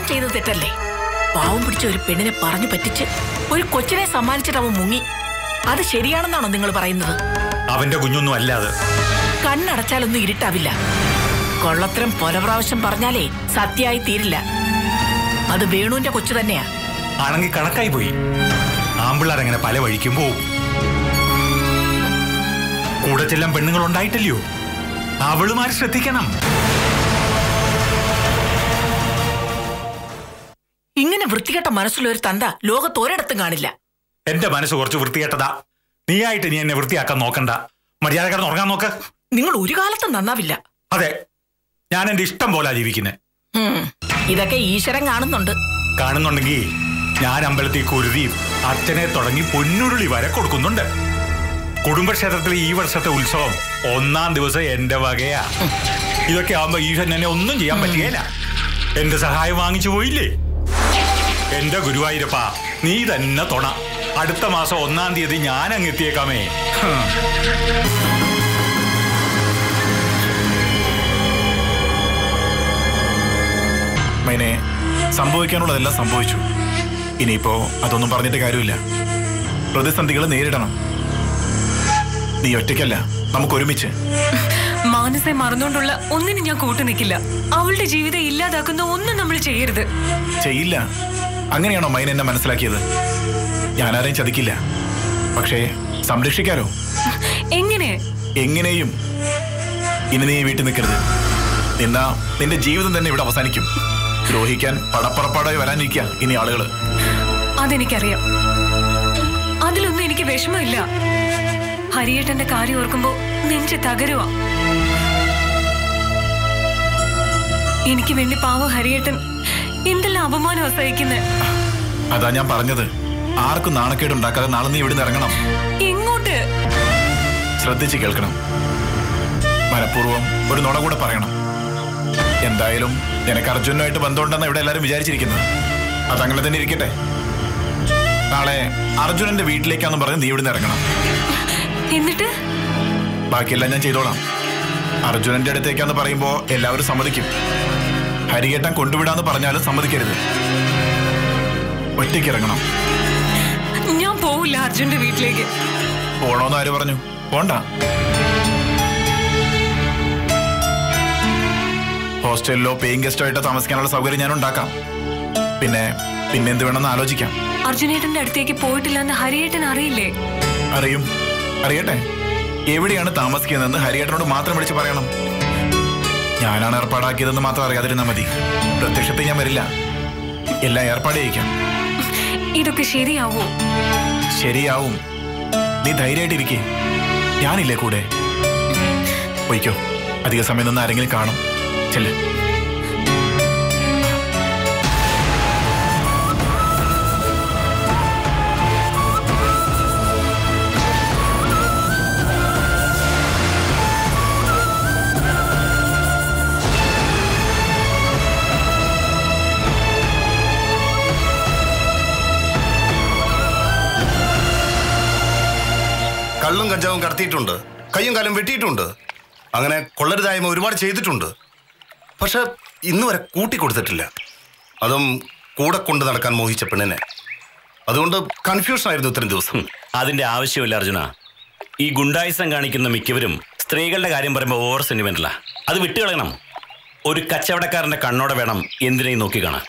അവൻ ചെയ്ത തെറ്റല്ലേ? പാവം പിടിച്ച ഒരു പെണ്ണിനെ പറഞ്ഞു പറ്റിച്ച് ഒരു കൊച്ചിനെ സമ്മാനിച്ചിട്ട് അവൻ മുങ്ങി. അത് ശരിയാണെന്നാണോ നിങ്ങൾ പറയുന്നത്? അവന്റെ കുഞ്ഞൊന്നും അല്ലാതെ. കണ്ണടച്ചാലൊന്നും ഇരുട്ടാവില്ല. കൊള്ളത്തരം പല പ്രാവശ്യം പറഞ്ഞാലേ സത്യമായി തീരില്ല. അത് വേണുവിന്റെ കൊച്ചു തന്നെയാ. ആണെങ്കിൽ കണക്കായി പോയി. ആമ്പിള്ളാരെങ്ങനെ പല വഴിക്കും പോവും. കൂടെ ചെല്ലാൻ പെണ്ണുങ്ങൾ ഉണ്ടായിട്ടില്ലയോ? അവളുമാര് ശ്രദ്ധിക്കണം. ഇങ്ങനെ വൃത്തികെട്ട മനസ്സുള്ള ഒരു തന്ത ലോകത്തൊരിടത്തും കാണില്ല. എന്റെ മനസ്സ് കുറച്ച് വൃത്തികെട്ടതാ. നീയായിട്ട് നീ എന്നെ വൃത്തിയാക്കാൻ നോക്കണ്ട. മര്യാദ കിടന്ന് ഉറങ്ങാൻ നോക്ക്. നിങ്ങൾ ഒരു കാലത്തും നന്നാവില്ല. അതെ, ഞാൻ എന്റെ ഇഷ്ടം പോലെ ജീവിക്കുന്നത്. ഇതൊക്കെ ഈശ്വരൻ കാണുന്നുണ്ട്. കാണുന്നുണ്ടെങ്കിൽ ഞാൻ അമ്പലത്തിൽ കുരുതിയും അച്ഛനെ തുടങ്ങി പൊന്നുരുളി വരെ കൊടുക്കുന്നുണ്ട്. കുടുംബക്ഷേത്രത്തിലെ ഈ വർഷത്തെ ഉത്സവം 1-ാം ദിവസം എന്റെ വകയാ. ഇതൊക്കെ ആവുമ്പോ ഈശ്വരൻ എന്നെ ഒന്നും ചെയ്യാൻ പറ്റുകയില്ല. എന്റെ സഹായം വാങ്ങിച്ചു പോയില്ലേ? എന്റെ ഗുരുവായൂരപ്പ, നീ തന്നെ തുണ. അടുത്ത മാസം 1-ാം തീയതി ഞാൻ അങ്ങെത്തിയേക്കാമേ. മൈനെ, സംഭവിക്കാനുള്ളതെല്ലാം സംഭവിച്ചു. ഇനിയിപ്പോ അതൊന്നും പറഞ്ഞിട്ട് കാര്യമില്ല. പ്രതിസന്ധികൾ നേരിടണം. നീ ഒറ്റയ്ക്കല്ല, നമുക്ക് ഒരുമിച്ച്. മാനസെ മറന്നുകൊണ്ടുള്ള ഒന്നിനും ഞാൻ കൂട്ടു നിൽക്കില്ല. അവളുടെ ജീവിതം ഇല്ലാതാക്കുന്ന ഒന്നും നമ്മൾ ചെയ്യരുത്. ചെയ്യില്ല. അങ്ങനെയാണോ മൈന എന്നെ മനസ്സിലാക്കിയത്? ഞാനാരെയും ചതിക്കില്ല, പക്ഷേ സംരക്ഷിക്കാലോ. എങ്ങനെയും ഇനി നീ വീട്ടിൽ നിൽക്കരുത്. നിന്നാ നിന്റെ ജീവിതം തന്നെ ഇവിടെ അവസാനിക്കും. ദ്രോഹിക്കാൻ പടപ്പുറപ്പാടായി വരാനിരിക്കുക ഇനി ആളുകള്. അതെനിക്കറിയാം. അതിലൊന്നും എനിക്ക് വിഷമമില്ല. ഹരിയേട്ടന്റെ കാര്യം ഓർക്കുമ്പോ നെഞ്ച് തകരുവാ. എനിക്ക് വേണ്ടി പാവം ഹരിയേട്ടൻ എന്തെല്ലാം അപമാനം സഹിക്കുന്നത്. അതാ ഞാൻ പറഞ്ഞത്, ആർക്കും നാണക്കേട് ഉണ്ടാക്കാതെ നാളെ നീ ഇവിടുന്ന് ഇറങ്ങണം. എങ്ങോട്ട്? ശ്രദ്ധിച്ച് കേൾക്കണം. മനഃപൂർവ്വം ഒരു നുണ കൂടെ പറയണം. എന്തായാലും നിനക്ക് അർജുനുമായിട്ട് ബന്ധമുണ്ടെന്ന് ഇവിടെ എല്ലാവരും വിചാരിച്ചിരിക്കുന്നത്. അതങ്ങനെ തന്നെ ഇരിക്കട്ടെ. നാളെ അർജുനന്റെ വീട്ടിലേക്കാന്ന് പറഞ്ഞ് നീ ഇവിടുന്ന് ഇറങ്ങണം. എന്നിട്ട് ബാക്കിയെല്ലാം ഞാൻ ചെയ്തോളാം. അർജുനന്റെ അടുത്തേക്കാന്ന് പറയുമ്പോ എല്ലാവരും സമ്മതിക്കും. ഹരിയേട്ടൻ കൊണ്ടുവിടാന്ന് പറഞ്ഞാലും സമ്മതിക്കരുത്. ഒറ്റയ്ക്ക് ഇറങ്ങണം. ഞാൻ പോവില്ല അർജുന്റെ വീട്ടിലേക്ക്. പോണോന്ന് ആര് പറഞ്ഞു? പോണ്ട. ഹോസ്റ്റലിലോ പേയിങ് ഗസ്റ്റോ ആയിട്ട് താമസിക്കാനുള്ള സൗകര്യം ഞാൻ ഉണ്ടാക്കാം. പിന്നെന്ത് വേണമെന്ന് ആലോചിക്കാം. അർജുനേട്ടന്റെ അടുത്തേക്ക് പോയിട്ടില്ലെന്ന് ഹരിയേട്ടൻ അറിയില്ലേ? അറിയട്ടെ. എവിടെയാണ് താമസിക്കുന്നതെന്ന് ഹരിയേട്ടനോട് മാത്രം വിളിച്ച് പറയണം. ഞാനാണ് ഏർപ്പാടാക്കിയതെന്ന് മാത്രം അറിയാതിരുന്നാൽ മതി. പ്രത്യക്ഷത്തിൽ ഞാൻ വരില്ല. എല്ലാം ഏർപ്പാട് ചെയ്യിക്കാം. ഇതൊക്കെ ശരിയാവോ? ശരിയാവും. നീ ധൈര്യമായിട്ടിരിക്കേ. ഞാനില്ലേ കൂടെ. പോയിക്കോ. അധിക സമയം നിന്ന് ആരെങ്കിലും കാണും. ചെല്ല്. കള്ളും കഞ്ചാവും കടത്തിയിട്ടുണ്ട്, കയ്യും കാലും വെട്ടിയിട്ടുണ്ട്. അങ്ങനെ കൊള്ളരുതായ്മ ഒരുപാട് ചെയ്തിട്ടുണ്ട്. പക്ഷെ ഇന്ന് വരെ കൂട്ടിക്കൊടുത്തിട്ടില്ല. അതും കൂടെ കൊണ്ട് നടക്കാൻ മോഹിച്ച പെണ്ണിനെ. അതുകൊണ്ട് കൺഫ്യൂഷൻ ആയിരുന്നു ഇത്രയും ദിവസം. അതിന്റെ ആവശ്യമില്ല അർജുന. ഈ ഗുണ്ടായിസം കാണിക്കുന്ന മിക്കവരും സ്ത്രീകളുടെ കാര്യം പറയുമ്പോൾ ഓവർ സെന്റിമെന്റലാ. അത് വിട്ടുകളയണം. ഒരു കച്ചവടക്കാരന്റെ കണ്ണോടെ വേണം എന്തിനേയും നോക്കി കാണാൻ.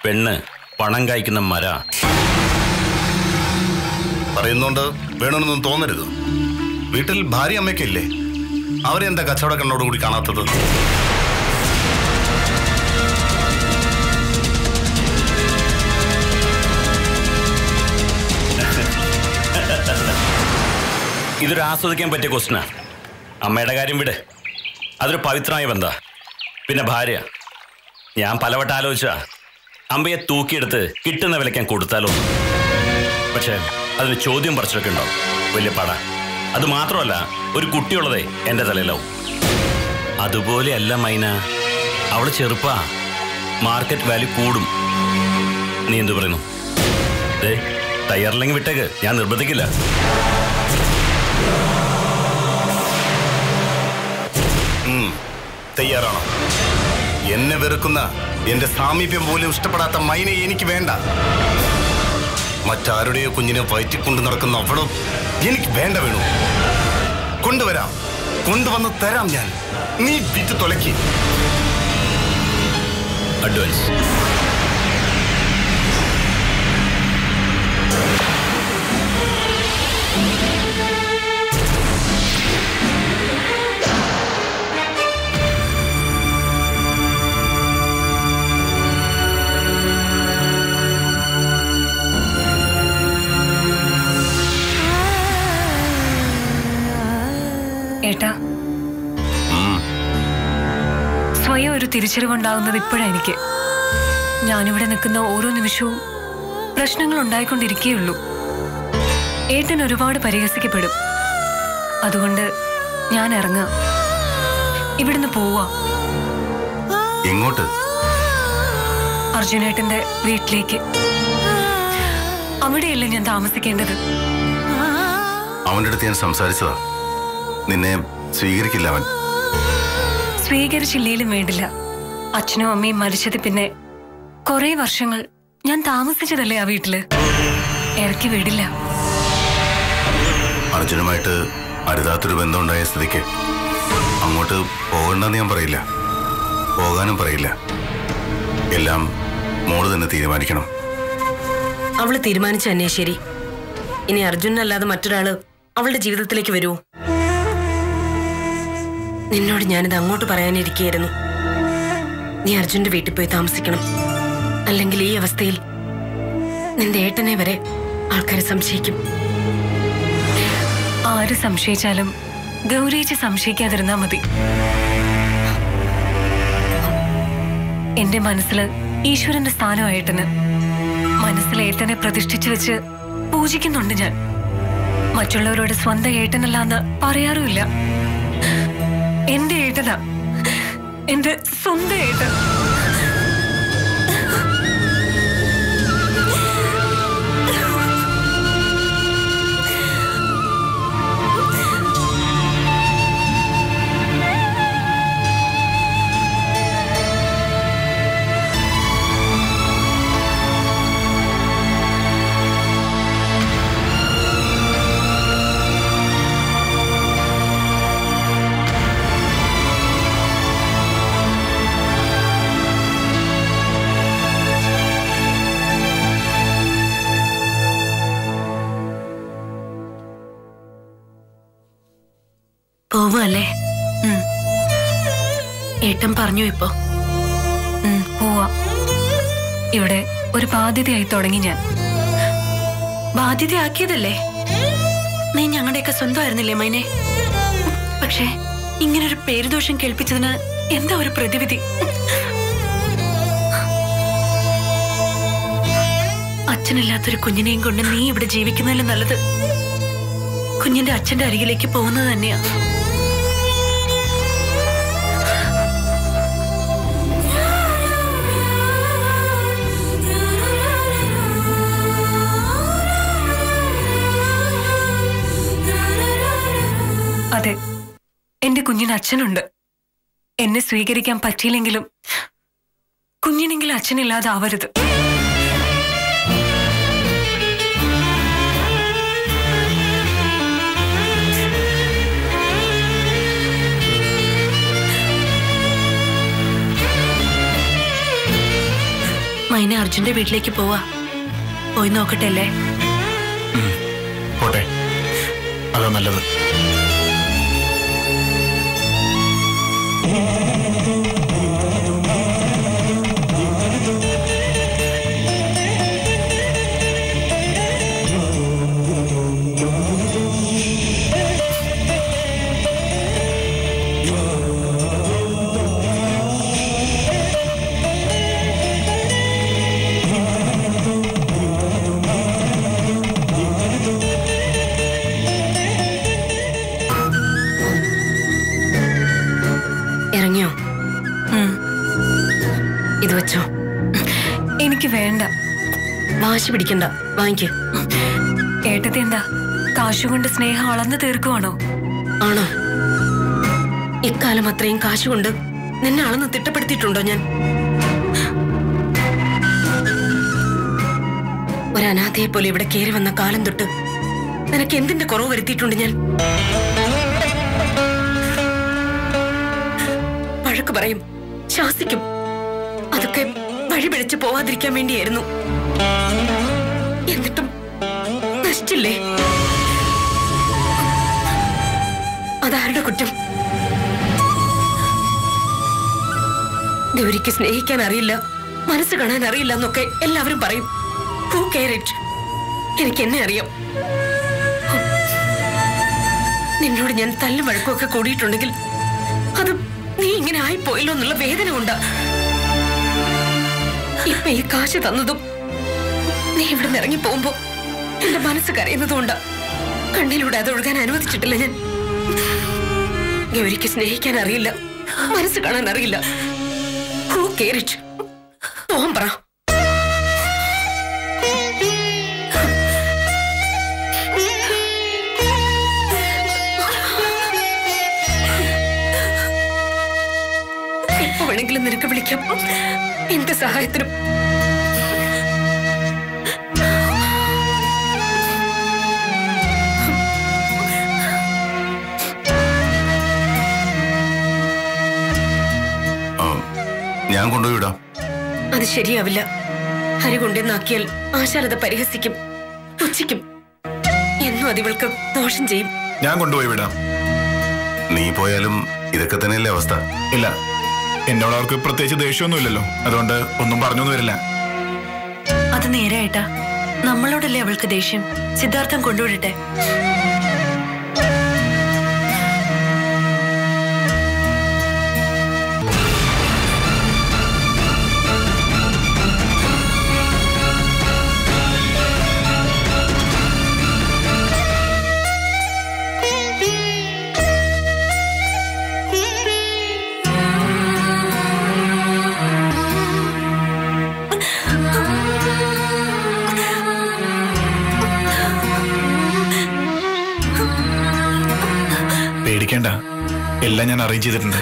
പെണ്ണ് പണം കായ്ക്കുന്ന മര. പറയുന്നോണ്ട് വേണമെന്നൊന്നും തോന്നരുത്. വീട്ടിൽ ഭാര്യ അമ്മയൊക്കെ ഇല്ലേ? അവരെ എന്താ കച്ചവട കണ്ണോടുകൂടി കാണാത്തത്? ഇതൊരു ആസ്വദിക്കാൻ പറ്റിയ ക്വസ്റ്റ്യനാ. അമ്മയുടെ കാര്യം വിട്, അതൊരു പവിത്രമായ ബന്ധാ. പിന്നെ ഭാര്യ, ഞാൻ പലവട്ടം ആലോചിച്ചാ അമ്മയെ തൂക്കിയെടുത്ത് കിട്ടുന്ന വിലയ്ക്ക് ഞാൻ കൊടുത്താലോ. പക്ഷെ അതിന് ചോദ്യം പറിച്ചൊക്കെ ഉണ്ടാവും. വലിയ പട. അത് മാത്രമല്ല, ഒരു കുട്ടിയുള്ളതേ എൻ്റെ തലയിലാവും. അതുപോലെയല്ല മൈന, അവള് ചെറുപ്പാ. മാർക്കറ്റ് വാല്യൂ കൂടും. നീ എന്തു പറയുന്നു? തയ്യാറില്ലെങ്കിൽ വിട്ടേക്ക്, ഞാൻ നിർബന്ധിക്കില്ല. തയ്യാറാണോ? എന്നെ വെറുക്കുന്ന, എന്റെ സാമീപ്യം പോലും ഇഷ്ടപ്പെടാത്ത മൈനെ എനിക്ക് വേണ്ട. മറ്റാരുടെയോ കുഞ്ഞിനെ വയറ്റിക്കൊണ്ട് നടക്കുന്ന അവളും എനിക്ക് വേണ്ട. വേണു, കൊണ്ടുവരാം, കൊണ്ടുവന്ന് തരാം ഞാൻ. നീ വിറ്റ് തൊലക്കി. അഡ്വാൻസ്. ഏട്ടാ, സ്വയം ഒരു തിരിച്ചറിവുണ്ടാകുന്നത് ഇപ്പോഴാണ് എനിക്ക്. ഞാനിവിടെ നിൽക്കുന്ന ഓരോ നിമിഷവും പ്രശ്നങ്ങൾ ഉണ്ടായിക്കൊണ്ടിരിക്കുകയുള്ളൂ. ഏട്ടൻ ഒരുപാട് പരിഹസിക്കപ്പെടും. അതുകൊണ്ട് ഞാൻ ഇറങ്ങാം, ഇവിടുന്ന് പോവാ. എങ്ങോട്ട്? അർജുനേട്ടന്റെ വീട്ടിലേക്ക്. അവിടെയല്ലേ ഞാൻ താമസിക്കേണ്ടത്. അവന്റെ അടുത്ത് ഞാൻ സംസാരിച്ചതാ. നിന്നെ സ്വീകരിക്കില്ല അവൻ. സ്വീകരിച്ചില്ലേലും വേണ്ടില്ല. അച്ഛനും അമ്മയും മരിച്ചത് പിന്നെ കുറെ വർഷങ്ങൾ ഞാൻ താമസിച്ചതല്ലേ ആ വീട്ടില്. ഇറക്കി വിടില്ല. അർജുനുമായിട്ട് അരുതാത്തൊരു ബന്ധം ഉണ്ടായ സ്ഥിതിക്ക് അങ്ങോട്ട് പോകണ്ടെന്ന് ഞാൻ പറയില്ല, പോകാനും പറയില്ല. എല്ലാം മോള് തന്നെ തീരുമാനിക്കണം. അവള് തീരുമാനിച്ചു തന്നെ ശരി. ഇനി അർജുനല്ലാതെ മറ്റൊരാള് അവളുടെ ജീവിതത്തിലേക്ക് വരുമോ? നിന്നോട് ഞാനിത് അങ്ങോട്ട് പറയാനിരിക്കുകയായിരുന്നു. നീ അർജുന്റെ വീട്ടിൽ പോയി താമസിക്കണം. അല്ലെങ്കിൽ ഈ അവസ്ഥയിൽ നിന്റെ ഏട്ടനെ വരെ ആൾക്കാരെ സംശയിക്കും. ആര് സംശയിച്ചാലും ഗൗരിച്ച് സംശയിക്കാതിരുന്നാ മതി. എന്റെ മനസ്സില് ഈശ്വരന്റെ സ്ഥാനമായിട്ടെന്ന് മനസ്സിൽ ഏട്ടനെ പ്രതിഷ്ഠിച്ചു വെച്ച് പൂജിക്കുന്നുണ്ട് ഞാൻ. മറ്റുള്ളവരോട് സ്വന്തം ഏട്ടനല്ലാന്ന് പറയാറുമില്ല. എന്റെ ഏട്ടനാ, എന്റെ സ്വന്തം ഏട്ടൻ. പോവല്ലേ? ഏട്ടൻ പറഞ്ഞു ഇപ്പോ. പോവാ. ഇവിടെ ഒരു ബാധ്യതയായി തുടങ്ങി ഞാൻ. ബാധ്യതയാക്കിയതല്ലേ? നീ ഞങ്ങളുടെയൊക്കെ സ്വന്തമായിരുന്നില്ലേ മൈനെ? പക്ഷേ ഇങ്ങനൊരു പേരുദോഷം കേൾപ്പിച്ചതിന് എന്താ ഒരു പ്രതിവിധി? അച്ഛനില്ലാത്തൊരു കുഞ്ഞിനെയും കൊണ്ട് നീ ഇവിടെ ജീവിക്കുന്നതിലും നല്ലത് കുഞ്ഞിന്റെ അച്ഛന്റെ അരികിലേക്ക് പോകുന്നത് തന്നെയാ. അതെ, എന്റെ കുഞ്ഞിന് അച്ഛനുണ്ട്. എന്നെ സ്വീകരിക്കാൻ പറ്റിയില്ലെങ്കിലും കുഞ്ഞിനെങ്കിലും അച്ഛനില്ലാതെ ആവരുത്. മൈന അർജുന്റെ വീട്ടിലേക്ക് പോവാ. പോയി നോക്കട്ടെ അല്ലേ? പോട്ടെ, അതോ നല്ലത്. ഇറങ്ങിയോ? ഇത് വെച്ചോ. എനിക്ക് വേണ്ട. വാശി പിടിക്കണ്ട, വാങ്ങിക്ക്. ഏട്ടത്തി എന്താ കാശുകൊണ്ട് സ്നേഹം അളന്ന് തീർക്കുവാണോ? ആണോ? ഇക്കാലം അത്രയും കാശുകൊണ്ട് നിന്നെ അളന്ന് തിട്ടപ്പെടുത്തിയിട്ടുണ്ടോ ഞാൻ? ഒരനാഥയെ പോലെ ഇവിടെ കയറി വന്ന കാലം തൊട്ട് നിനക്ക് എന്തിന്റെ കുറവ് വരുത്തിയിട്ടുണ്ട് ഞാൻ? വഴക്ക് പറയും, ശാസിക്കും. അതൊക്കെ വഴിപിഴച്ച് പോവാതിരിക്കാൻ വേണ്ടിയായിരുന്നു. എന്നിട്ടും നശിച്ചില്ലേ? അതാരുടെ കുറ്റം? ഗൗരിക്ക് സ്നേഹിക്കാൻ അറിയില്ല, മനസ്സ് കാണാൻ അറിയില്ല എന്നൊക്കെ എല്ലാവരും പറയും. Who care it? എനിക്ക് എന്നെ അറിയാം. നിന്നോട് ഞാൻ തല്ലും വഴക്കുമൊക്കെ കൂടിയിട്ടുണ്ടെങ്കിൽ അത് നീ ഇങ്ങനെ ആയിപ്പോയല്ലോ എന്നുള്ള വേദന കൊണ്ടാ. ഇപ്പൊ ഈ കാശ് തന്നതും നീ ഇവിടെ നിന്ന് ഇറങ്ങി പോകുമ്പോ എന്റെ മനസ്സ് കരയുന്നതുകൊണ്ടാ. കണ്ണിലൂടെ അത് ഒഴുകാൻ അനുവദിച്ചിട്ടില്ല ഞാൻ. ഗൗരിക്ക് സ്നേഹിക്കാൻ അറിയില്ല, മനസ്സ് കാണാൻ അറിയില്ല. Who care it? പോകാൻ പറ. എപ്പോ വേണമെങ്കിലും നിനക്ക് വിളിക്കാം, എന്ത് സഹായത്തിനും. ഞാൻ കൊണ്ടുപോയിടാം. അത് ശരിയാവില്ല. ഹരി കൊണ്ടുവന്നാക്കിയാൽ ആശാലത പരിഹസിക്കും, പുച്ഛിക്കും. എന്നും അതിവൾക്ക് ദോഷം ചെയ്യും. ഞാൻ കൊണ്ടുപോയി വിടാം. നീ പോയാലും ഇതൊക്കെ തന്നെയല്ലേ അവസ്ഥ? ഇല്ല, എന്നോട് അവർക്ക് പ്രത്യേകിച്ച് ദേഷ്യമൊന്നുമില്ലല്ലോ, അതുകൊണ്ട് ഒന്നും പറഞ്ഞൊന്നും വരില്ല. അത് നേരായിട്ടാ. നമ്മളോടല്ലേ അവൾക്ക് ദേഷ്യം. സിദ്ധാർത്ഥം കൊണ്ടുവിടട്ടെ. പേടിക്കേണ്ട, എല്ലാം ഞാൻ അറേഞ്ച് ചെയ്തിട്ടുണ്ട്.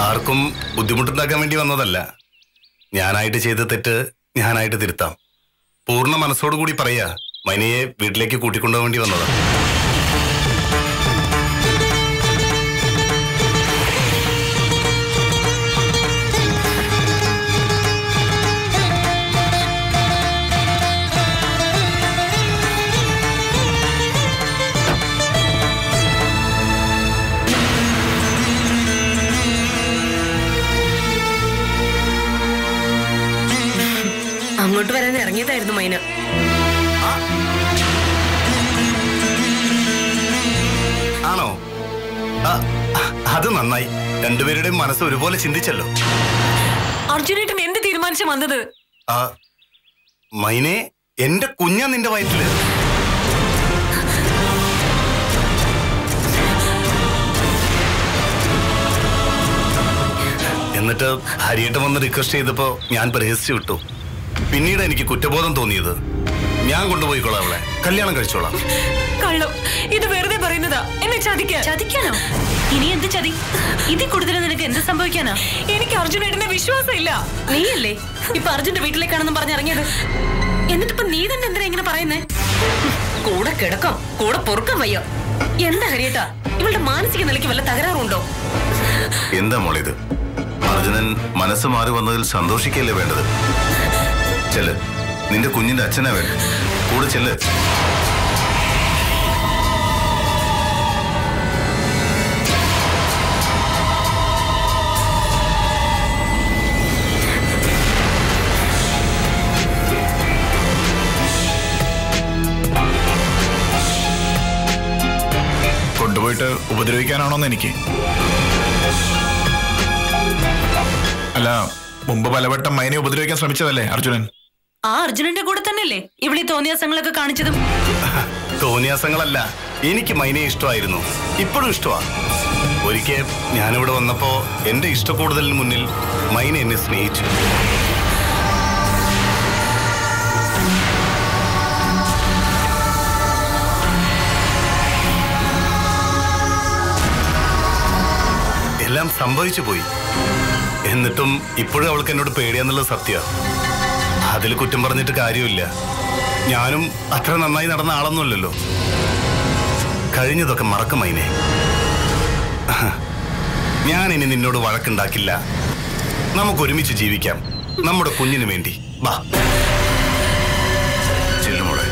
ആർക്കും ബുദ്ധിമുട്ടുണ്ടാക്കാൻ വേണ്ടി വന്നതല്ല. ഞാനായിട്ട് ചെയ്ത തെറ്റ് ഞാനായിട്ട് തിരുത്താം. പൂർണ്ണ മനസ്സോടുകൂടി പറയാ, മൈനയെ വീട്ടിലേക്ക് കൂട്ടിക്കൊണ്ടുപോകാൻ വേണ്ടി വന്നതാ. അങ്ങോട്ട് വരാൻ ഇറങ്ങിയതായിരുന്നു മൈന. ആണോ? അത് നന്നായി. രണ്ടുപേരുടെയും മനസ്സ് ഒരുപോലെ ചിന്തിച്ചല്ലോ. അർജുനേട്ടൻ എന്ത് തീരുമാനിച്ചു വന്നത്? മൈനെ, എന്റെ കുഞ്ഞാ നിന്റെ വയറ്റില്. എന്നിട്ട് ഹരിയേട്ടൻ വന്ന് റിക്വസ്റ്റ് ചെയ്തപ്പോ ഞാൻ പരിഹസിച്ചു വിട്ടു. പിന്നീട് എനിക്ക് കുറ്റബോധം തോന്നിയത്. ഞാൻ കൊണ്ടുപോയിക്കോളാം അവളെ, കല്യാണം കഴിച്ചോളാം. കള്ളം, ഇത് വെറുതെ പറയുന്നതാ. എന്നെ ചതിക്കാനോ? ഇനി എന്ത് ചതി? ഇതിൽ കൂടുതൽ നിനക്ക് എന്ത് സംഭവിക്കാനാ? എനിക്ക് അർജുനേട്ടനെ വിശ്വാസമില്ല. നീയല്ലേ ഇപ്പൊ അർജുന്റെ വീട്ടിലേക്കാണെന്നും പറഞ്ഞിറങ്ങിയത്. എന്നിട്ടിപ്പൊ നീ തന്നെ എന്തിനാ ഇങ്ങനെ പറയുന്നേ? കൂടെ കിടക്കാം, കൂടെ പൊറുക്കാൻ വയ്യ. എന്താ ഹരിയേട്ടാ, ഇവളുടെ മാനസിക നിലയ്ക്ക് വല്ല തകരാറുണ്ടോ? എന്താ മോളിത്? അർജുനൻ മനസ്സ് മാറി വന്നതിൽ സന്തോഷിക്കല്ലേ വേണ്ടത്? ചെല്ല്, നിന്റെ കുഞ്ഞിന്റെ അച്ഛനാ വേണ്ട, കൂടെ ചെല്ല്. കൊണ്ടുപോയിട്ട് ഉപദ്രവിക്കാനാണോന്ന് എനിക്ക്. അല്ല, മുമ്പ് പലവട്ടം മൈനെ ഉപദ്രവിക്കാൻ ശ്രമിച്ചതല്ലേ അർജുനൻ? ആ അർജുനന്റെ കൂടെ തന്നെയല്ലേ ഇവിടെ തോന്നിയാസങ്ങളൊക്കെ കാണിച്ചതും? തോന്നിയാസങ്ങളല്ല, എനിക്ക് മൈനെ ഇഷ്ടമായിരുന്നു, ഇപ്പോഴും ഇഷ്ടമാ. ഒരിക്കൽ ഞാനിവിടെ വന്നപ്പോ എന്റെ ഇഷ്ടക്കൂടുതലിന് മുന്നിൽ മൈന എന്നെ സ്നേഹിച്ചു. എല്ലാം സംഭവിച്ചു പോയി. എന്നിട്ടും ഇപ്പോഴും അവൾക്ക് എന്നോട് പേടിയാന്നുള്ളത് സത്യമാണ്. അതിൽ കുറ്റം പറഞ്ഞിട്ട് കാര്യമില്ല. ഞാനും അത്ര നന്നായി നടന്ന ആളൊന്നുമല്ലല്ലോ. കഴിഞ്ഞതൊക്കെ മറക്കും മൈനെ. ഞാൻ ഇനി നിന്നോട് വഴക്കുണ്ടാക്കില്ല. നമുക്ക് ഒരുമിച്ച് ജീവിക്കാം, നമ്മുടെ കുഞ്ഞിന് വേണ്ടി. വാ ചെല്ലുമോളെ.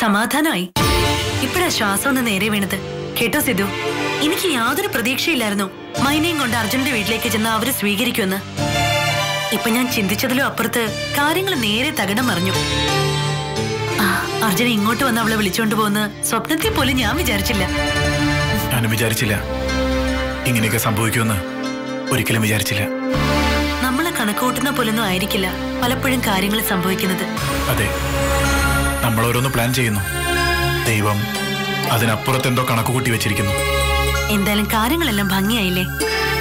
സമാധാനമായി. ഇപ്പഴാ ശ്വാസം ഒന്ന് നേരെ വീണത് കേട്ടോ സിധു. എനിക്ക് യാതൊരു പ്രതീക്ഷയില്ലായിരുന്നു മൈനയും കൊണ്ട് അർജുനന്റെ വീട്ടിലേക്ക് ചെന്ന് അവര് സ്വീകരിക്കുമെന്ന്. ഇപ്പൊ ഞാൻ ചിന്തിച്ചതിലും അപ്പുറത്ത് കാര്യങ്ങൾ നേരെ തകിടം മറിഞ്ഞു. അർജുന ഇങ്ങോട്ട് വന്ന് അവളെ വിളിച്ചോണ്ട് പോകുന്ന സ്വപ്നത്തിൽ പോലും ഞാൻ വിചാരിച്ചില്ല. ഞാനും വിചാരിച്ചില്ല ഇങ്ങനെയൊക്കെ സംഭവിക്കുമെന്ന്. ഒരിക്കലും വിചാരിച്ചില്ല. നമ്മളെ കണക്കുകൂട്ടുന്ന പോലൊന്നും ആയിരിക്കില്ല പലപ്പോഴും കാര്യങ്ങൾ സംഭവിക്കുന്നത്. അതെ, നമ്മൾ ഓരോന്ന് പ്ലാൻ ചെയ്യുന്നു, ദൈവം അതിനപ്പുറത്ത് എന്തോ കണക്ക് കൂട്ടി വെച്ചിരിക്കുന്നു. എന്തായാലും കാര്യങ്ങളെല്ലാം ഭംഗിയായില്ലേ?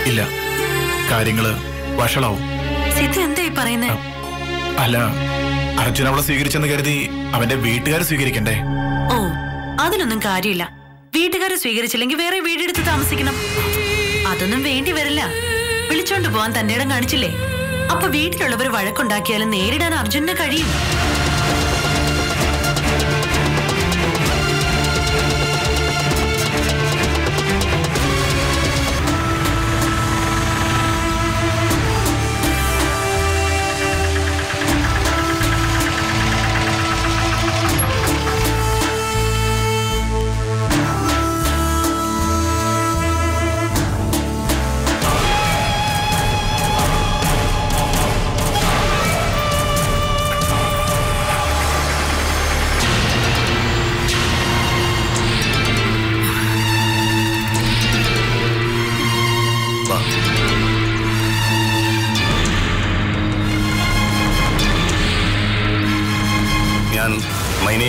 ഇല്ല, കാര്യങ്ങള് വഷളാവും. സിദ്ധു എന്തായി പറയുന്നേ? അല്ല, അർജുൻ അവളെ സ്വീകരിച്ചെന്ന് കരുതി അവന്റെ വീട്ടുകാരെ സ്വീകരിക്കണ്ടേ? ഓ, അതിനൊന്നും കാര്യമില്ല. വീട്ടുകാരെ സ്വീകരിച്ചില്ലെങ്കിൽ വേറെ വീടെടുത്ത് താമസിക്കണം. അതൊന്നും വേണ്ടി വരില്ല. വിളിച്ചോണ്ട് പോവാൻ തന്റെ ഇടം കാണിച്ചില്ലേ? അപ്പൊ വീട്ടിലുള്ളവർ വഴക്കുണ്ടാക്കിയാലും നേരിടാൻ അർജുനന് കഴിയും.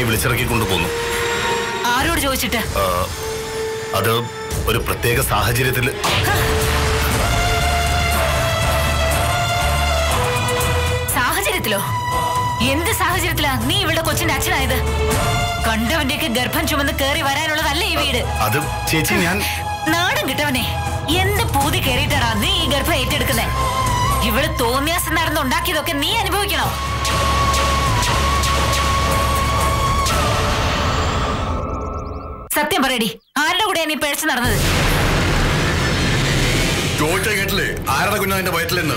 വിളിച്ചിറക്കി കൊണ്ടുപോന്നു. ആരോട് ചോദിച്ചിട്ട്? അത് ഒരു പ്രത്യേക സാഹചര്യത്തിൽ. സാഹചര്യത്തിലോ? എന്ത് സാഹചര്യത്തിലാ നീ ഇവിടെ കൊച്ചിന്റെ അച്ഛനായത്? കണ്ടവന്റെയൊക്കെ ഗർഭം ചുമന്ന് കേറി വരാനുള്ളതല്ല ഈ വീട്. അത് ചേച്ചി ഞാൻ നാടൻ കിട്ടവനെ, എന്ത് പൂതി കേറിയിട്ടാടാ നീ ഈ ഗർഭം ഏറ്റെടുക്കുന്നേ? ഇവള് തോന്നിയാസം നടന്നുണ്ടാക്കിയതൊക്കെ നീ അനുഭവിക്കണോ? സത്യം പറയടി, ആരുടെ കൂടെ നീ പിഴച്ചു നടന്നത്? ചോദിച്ച കേട്ടില്ലേ ആരുടെ കുഞ്ഞാ എന്റെ വയറ്റിലെന്ന്?